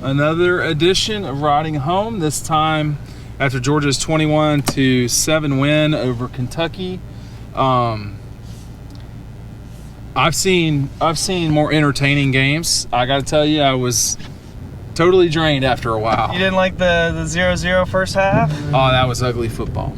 Another edition of Riding Home, this time after Georgia's 21-7 win over Kentucky. I've seen more entertaining games. I got to tell you, I was totally drained after a while. You didn't like the 0-0 first half? Oh, that was ugly football.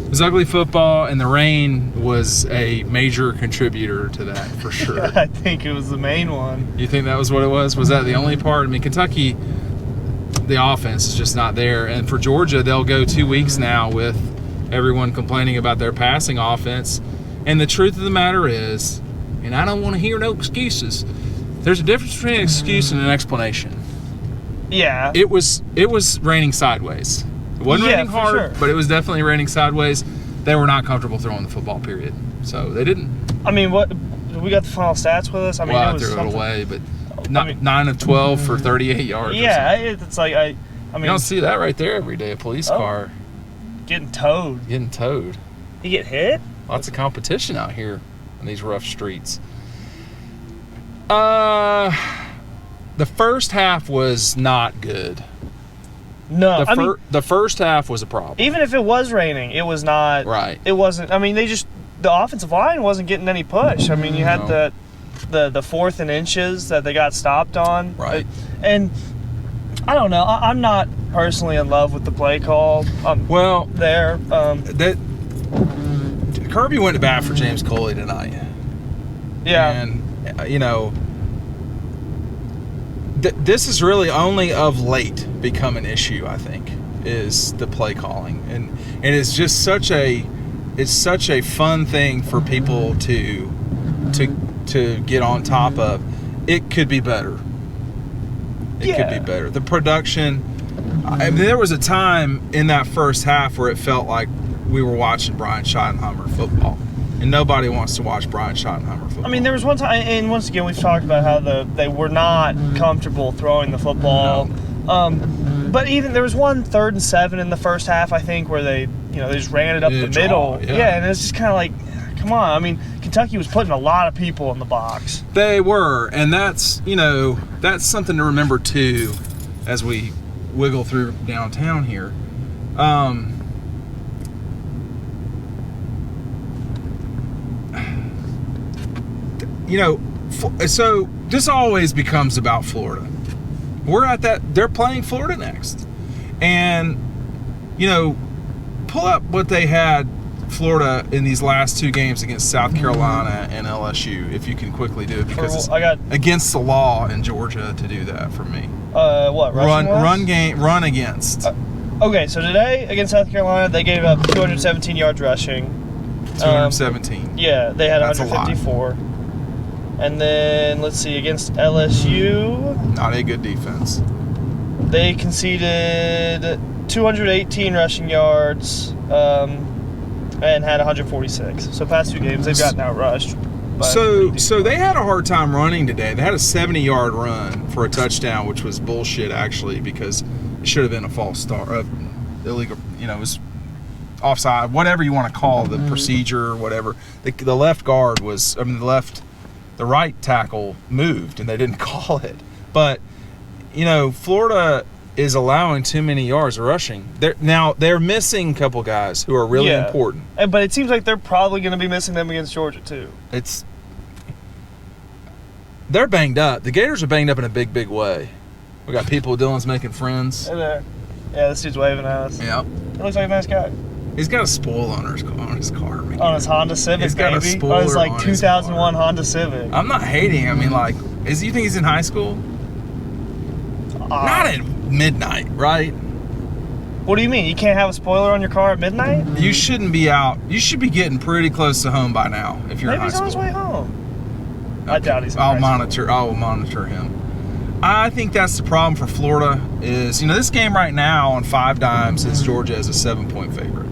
It was ugly football, and the rain was a major contributor to that, for sure. I think it was the main one. You think that was what it was? Was that the only part? I mean, Kentucky, the offense is just not there. And for Georgia, they'll go 2 weeks now with everyone complaining about their passing offense. And the truth of the matter is, and I don't want to hear no excuses, there's a difference between an excuse and an explanation. Yeah. It was raining sideways. It wasn't raining hard, sure. But it was definitely raining sideways. They were not comfortable throwing the football, period. So they didn't. I mean, what we got the final stats with us? I mean, well, it was I threw something. it away, but 9 of 12 for 38 yards. Yeah, it's like I mean, you don't see that right there every day. A police car getting towed. Getting towed. You get hit? Lots of competition out here in these rough streets. The first half was not good. No, the first half was a problem. Even if it was raining, it was not. Right. It wasn't. I mean, the offensive line wasn't getting any push. I mean, you had the 4th and inches that they got stopped on. Right. And I don't know. I'm not personally in love with the play call. Kirby went to bat for James Coley tonight. Yeah. And this is really only of late become an issue, I think, is the play calling. And it's just such a fun thing for people to get on top of. It could be better. It could be better. The production, I mean, there was a time in that first half where it felt like we were watching Brian Schottenheimer football. And nobody wants to watch Brian Schottenheimer football. I mean, there was one time, and once again, we've talked about how they were not comfortable throwing the football. No. But even there was one 3rd and 7 in the first half, I think, where they just ran it up the middle. Yeah, and it's just kind of like, come on. I mean, Kentucky was putting a lot of people in the box. They were, and that's something to remember too, as we wiggle through downtown here. So this always becomes about Florida. We're at that. They're playing Florida next, and pull up what they had Florida in these last 2 games against South Carolina and LSU, if you can quickly do it, because it's against the law in Georgia to do that for me. What run against? Okay, so today against South Carolina, they gave up 217 yards rushing. 217. Yeah, they had 154. And then, let's see, against LSU... Not a good defense. They conceded 218 rushing yards and had 146. So past 2 games, they've gotten outrushed. So they had a hard time running today. They had a 70-yard run for a touchdown, which was bullshit, actually, because it should have been a false start. Illegal, it was offside, whatever you want to call the procedure or whatever. The left guard was, the right tackle moved, and they didn't call it. But, Florida is allowing too many yards of rushing. They're missing a couple guys who are really important. But it seems like they're probably going to be missing them against Georgia, too. They're banged up. The Gators are banged up in a big, big way. We got people, Dylan's making friends. Hey there. Yeah, this dude's waving at us. Yeah. He looks like a nice guy. He's got a spoiler on his car. Man. On his Honda Civic, He's got baby. A spoiler on his, on 2001 Honda Civic. I'm not hating. I mean, you think he's in high school? Not at midnight, right? What do you mean? You can't have a spoiler on your car at midnight? You shouldn't be out. You should be getting pretty close to home by now if you're in high school. Maybe he's on his way home. Okay. I doubt he's in I school. will monitor him. I think that's the problem for Florida is, this game right now on 5 dimes is Georgia as a 7-point favorite.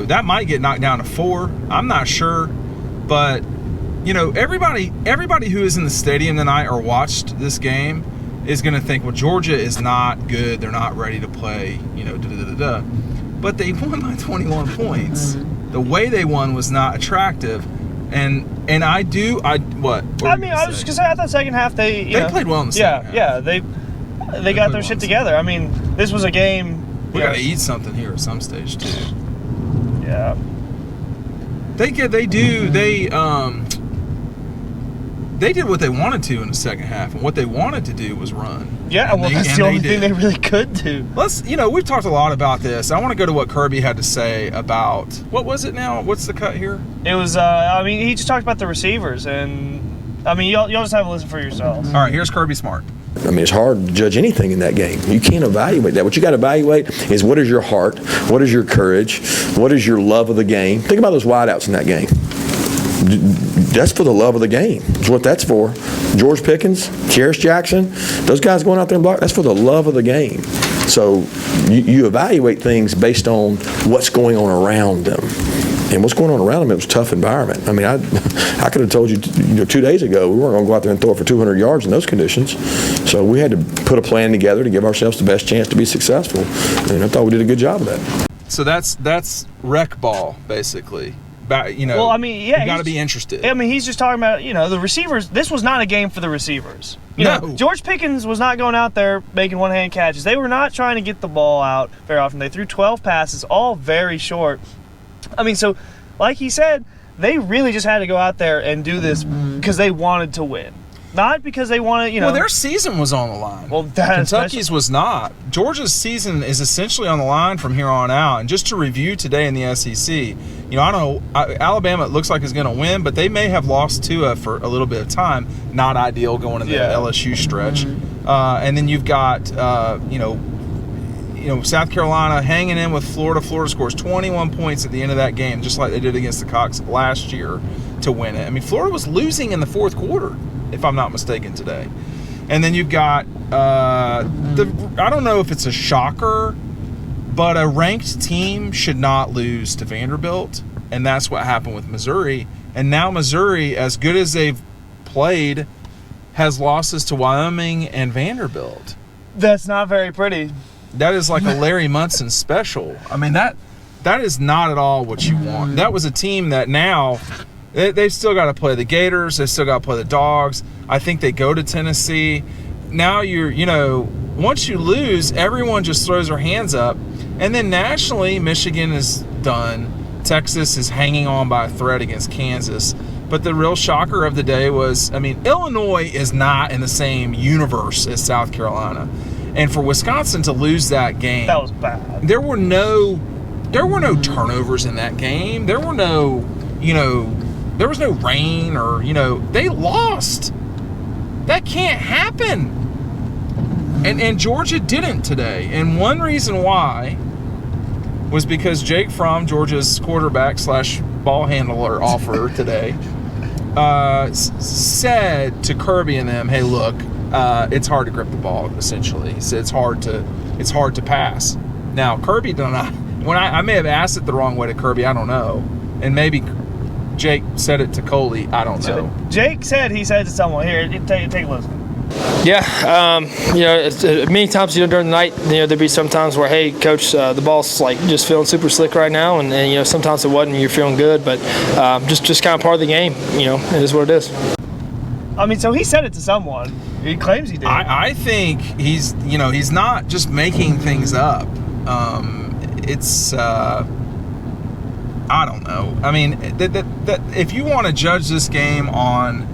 That might get knocked down to 4. I'm not sure. But, everybody who is in the stadium tonight or watched this game is going to think, well, Georgia is not good. They're not ready to play, But they won by 21 points. The way they won was not attractive. And what? I was just going to say, I thought second half they played well in the second half. Yeah, they got their shit together. I mean, this was a game. We got to eat something here at some stage too. Yeah. They did what they wanted to in the second half, and what they wanted to do was run. Yeah, well, that's the only thing they really could do. We've talked a lot about this. I want to go to what Kirby had to say about, what was it now? What's the cut here? It was, he just talked about the receivers, and, y'all just have a listen for yourselves. All right, here's Kirby Smart. I mean, it's hard to judge anything in that game. You can't evaluate that. What you got to evaluate is what is your heart, what is your courage, what is your love of the game. Think about those wideouts in that game. That's for the love of the game. That's what that's for. George Pickens, Kearis Jackson, those guys going out there and block, that's for the love of the game. So you evaluate things based on what's going on around them. And what's going on around them, it was a tough environment. I mean, I could have told you, 2 days ago, we weren't going to go out there and throw it for 200 yards in those conditions. So we had to put a plan together to give ourselves the best chance to be successful. And I thought we did a good job of that. So that's rec ball, basically. You got to be interested. I mean, he's just talking about, the receivers. This was not a game for the receivers. George Pickens was not going out there making one-hand catches. They were not trying to get the ball out very often. They threw 12 passes, all very short. I mean, so like he said, they really just had to go out there and do this because they wanted to win. Not because they wanted, Well, their season was on the line. Well, Kentucky's was not. Georgia's season is essentially on the line from here on out. And just to review today in the SEC, I don't know, Alabama, it looks like, is going to win, but they may have lost Tua for a little bit of time. Not ideal going into the LSU stretch. And then you've got, South Carolina hanging in with Florida. Florida scores 21 points at the end of that game, just like they did against the Cox last year to win it. I mean, Florida was losing in the fourth quarter, if I'm not mistaken, today. And then you've got, I don't know if it's a shocker, but a ranked team should not lose to Vanderbilt, and that's what happened with Missouri. And now Missouri, as good as they've played, has losses to Wyoming and Vanderbilt. That's not very pretty. That is like a Larry Munson special. I mean, that is not at all what you want. That was a team that now they've still got to play the Gators. They still got to play the Dogs. I think they go to Tennessee. Now once you lose, everyone just throws their hands up. And then nationally, Michigan is done. Texas is hanging on by a thread against Kansas. But the real shocker of the day was, Illinois is not in the same universe as South Carolina. And for Wisconsin to lose that game, that was bad. There were no turnovers in that game. There were there was no rain or, they lost. That can't happen. And Georgia didn't today. And one reason why was because Jake Fromm, Georgia's quarterback / ball handler offer today, said to Kirby and them, hey, look, it's hard to grip the ball, essentially. He said it's hard to pass. Now, Kirby I may have asked it the wrong way to Kirby, I don't know. And maybe Jake said it to Coley, I don't know. Jake said he said to someone, here, take a listen. Yeah, many times during the night, there'd be some times where, hey, coach, the ball's like just feeling super slick right now, and sometimes it wasn't, and you're feeling good, but just kind of part of the game. It is what it is. So he said it to someone. He claims he did. I think he's not just making things up. It's I don't know. That if you want to judge this game on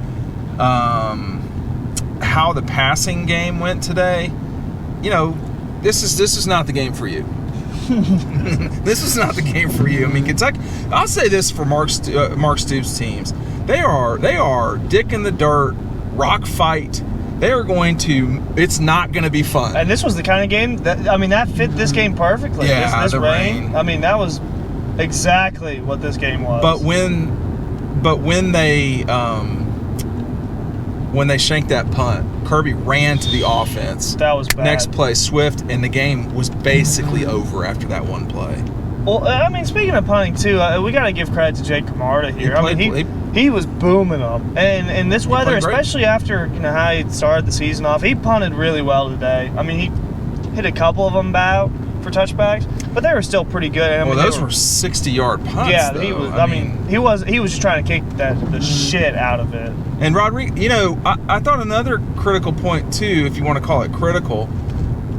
how the passing game went today, this is not the game for you. This is not the game for you. Kentucky. I'll say this for Mark Stoops' teams: they are dick in the dirt, rock fight. They are going to. It's not going to be fun. And this was the kind of game that fit this game perfectly. Yeah, this the rain. That was exactly what this game was. But when they shanked that punt, Kirby ran to the offense. That was bad. Next play, Swift, and the game was basically over after that one play. Well, speaking of punting too, we got to give credit to Jake Camarda here. He was booming them, and in this weather, especially after how he started the season off, he punted really well today. He hit a couple of them out, for touchbacks, but they were still pretty good. I mean, those were 60-yard punts. Yeah, though. he was. I mean, he was just trying to kick the shit out of it. And Rodrigo, I thought another critical point too, if you want to call it critical.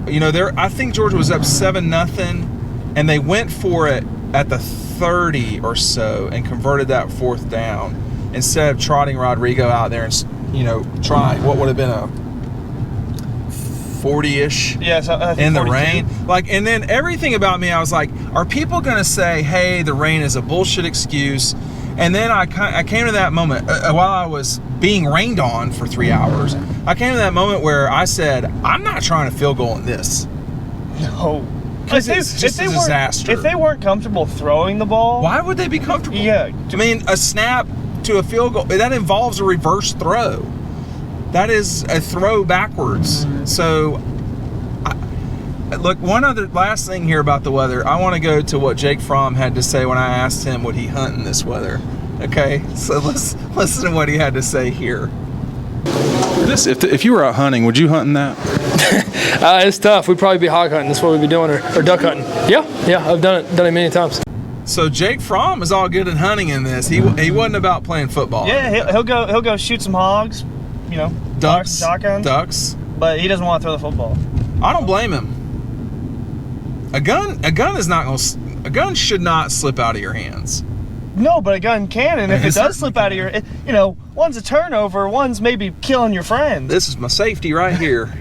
I think Georgia was up 7-0, and they went for it at the 30 or so and converted that 4th down instead of trotting Rodrigo out there and try what would have been a 40-ish in the 42. rain. And then everything about me, I was like, are people going to say, hey, the rain is a bullshit excuse? And then I came to that moment while I was being rained on for 3 hours. I came to that moment where I said, I'm not trying to field goal in this. No. Because it's just a disaster. If they weren't comfortable throwing the ball. Why would they be comfortable? Yeah. I mean, a snap to a field goal, that involves a reverse throw. That is a throw backwards. So, look, one other last thing here about the weather. I want to go to what Jake Fromm had to say when I asked him would he hunt in this weather. Okay, so let's listen to what he had to say here. If you were out hunting, would you hunt in that? It's tough. We'd probably be hog hunting. That's what we'd be doing, or duck hunting. Yeah, I've done it many times. So Jake Fromm is all good at hunting in this. He wasn't about playing football. Yeah, he'll go shoot some hogs, ducks, shotguns. But he doesn't want to throw the football. I don't blame him. A gun should not slip out of your hands. No, but a gun can, and if it does slip out of your, one's a turnover, one's maybe killing your friend. This is my safety right here.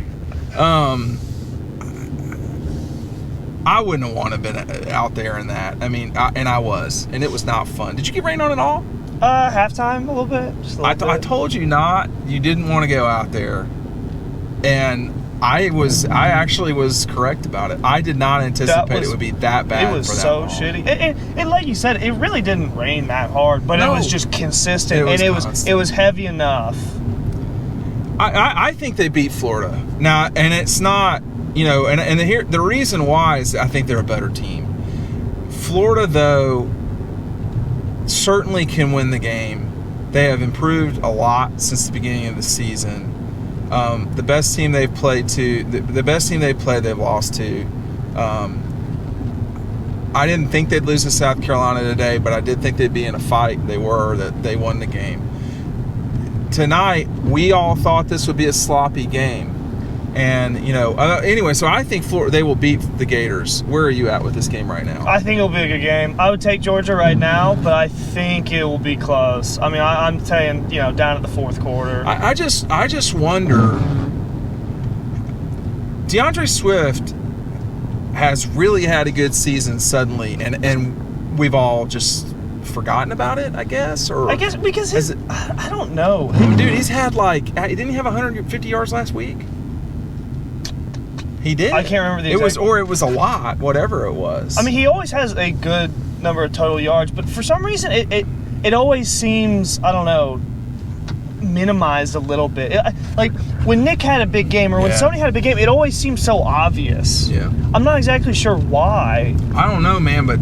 I wouldn't have wanted to have been out there in that. I mean, I was, and it was not fun. Did you get rained on at all? Halftime, a little bit. Just a little bit. I told you not. You didn't want to go out there, and I actually was correct about it. I did not anticipate it would be that bad. It was for that so long. shitty. And like you said, it really didn't rain that hard, but it was just consistent, it was heavy enough. I think they beat Florida now, and it's not, and the reason why is I think they're a better team. Florida, though, certainly can win the game. They have improved a lot since the beginning of the season. The best team they've played to, the best team they've played, they've lost to. I didn't think they'd lose to South Carolina today, but I did think they'd be in a fight. They won the game. Tonight, we all thought this would be a sloppy game. And, anyway, so I think they will beat the Gators. Where are you at with this game right now? I think it'll be a good game. I would take Georgia right now, but I think it will be close. I mean, I'm saying, down at the 4th quarter. I just wonder. DeAndre Swift has really had a good season suddenly, and we've all just forgotten about it, I guess? Or I guess because I don't know. Dude, he's had didn't he have 150 yards last week? He did. I can't remember the exact. It was a lot, whatever it was. I mean, he always has a good number of total yards, but for some reason, it always seems, I don't know, minimized a little bit. Like when Nick had a big game, or when somebody had a big game, it always seems so obvious. Yeah. I'm not exactly sure why. I don't know, man, but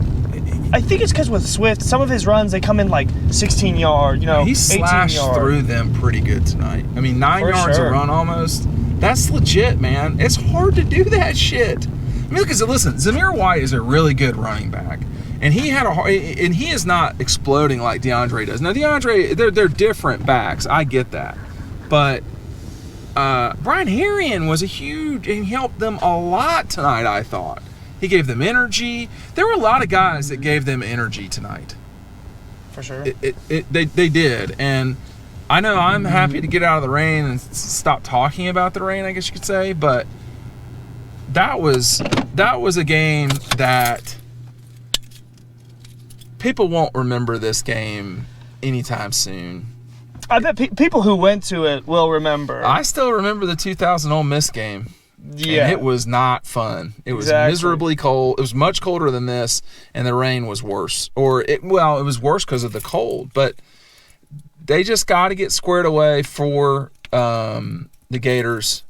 I think it's because with Swift, some of his runs, they come in like 16 yard, he slashed 18 yard. through them pretty good tonight. I mean, 9 yards a run almost. That's legit, man. It's hard to do that shit. I mean, listen, Zamir White is a really good running back, and he is not exploding like DeAndre does. Now, DeAndre, they're different backs. I get that, but Brian Herrien was and he helped them a lot tonight. I thought he gave them energy. There were a lot of guys that gave them energy tonight. For sure, they did, and I know I'm happy to get out of the rain and stop talking about the rain, I guess you could say, but that was a game that people won't remember this game anytime soon. I bet people who went to it will remember. I still remember the 2000 Ole Miss game. Yeah. And it was not fun. It was miserably cold. It was much colder than this, and the rain was worse. It was worse because of the cold, but they just got to get squared away for the Gators.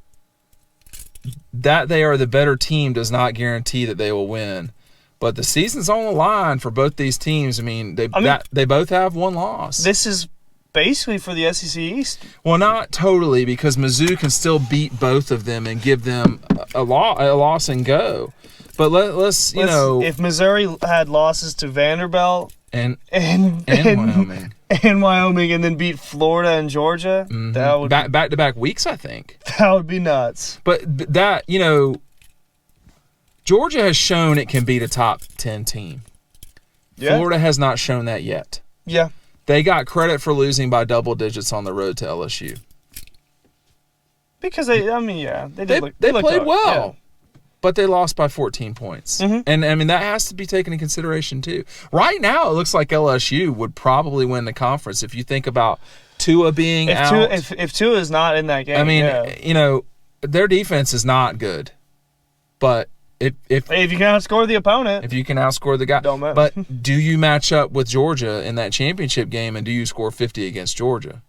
That they are the better team does not guarantee that they will win. But the season's on the line for both these teams. I mean, they both have one loss. This is basically for the SEC East. Well, not totally, because Mizzou can still beat both of them and give them a loss and go. But let's if Missouri had losses to Vanderbilt and Wyoming and then beat Florida and Georgia, that would back to back weeks, I think. That would be nuts. But that, Georgia has shown it can beat a top 10 team. Yeah. Florida has not shown that yet. Yeah. They got credit for losing by double digits on the road to LSU. Because they played well. Yeah. But they lost by 14 points. Mm-hmm. And that has to be taken into consideration too. Right now, it looks like LSU would probably win the conference if you think about Tua being out. If Tua is not in that game, their defense is not good. But if you can outscore the opponent. If you can outscore the guy. Don't matter. But do you match up with Georgia in that championship game, and do you score 50 against Georgia?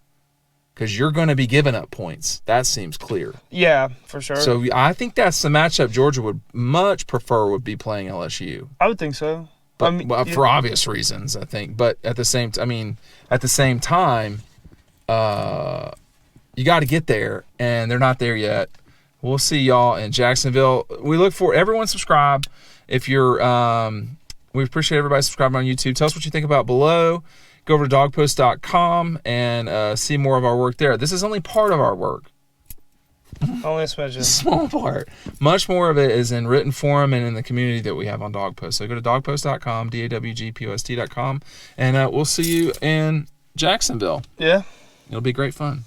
Because you're going to be giving up points. That seems clear. Yeah, for sure. So I think that's the matchup Georgia would much prefer would be playing LSU. I would think so. But, for obvious reasons, I think. But at the same time, you got to get there, and they're not there yet. We'll see y'all in Jacksonville. We look for everyone subscribe. If you're, we appreciate everybody subscribing on YouTube. Tell us what you think about below. Go over to dogpost.com and see more of our work there. This is only part of our work. Only a smidgen. Small part. Much more of it is in written form and in the community that we have on Dogpost. So go to dogpost.com, dawgpost.com, and we'll see you in Jacksonville. Yeah. It'll be great fun.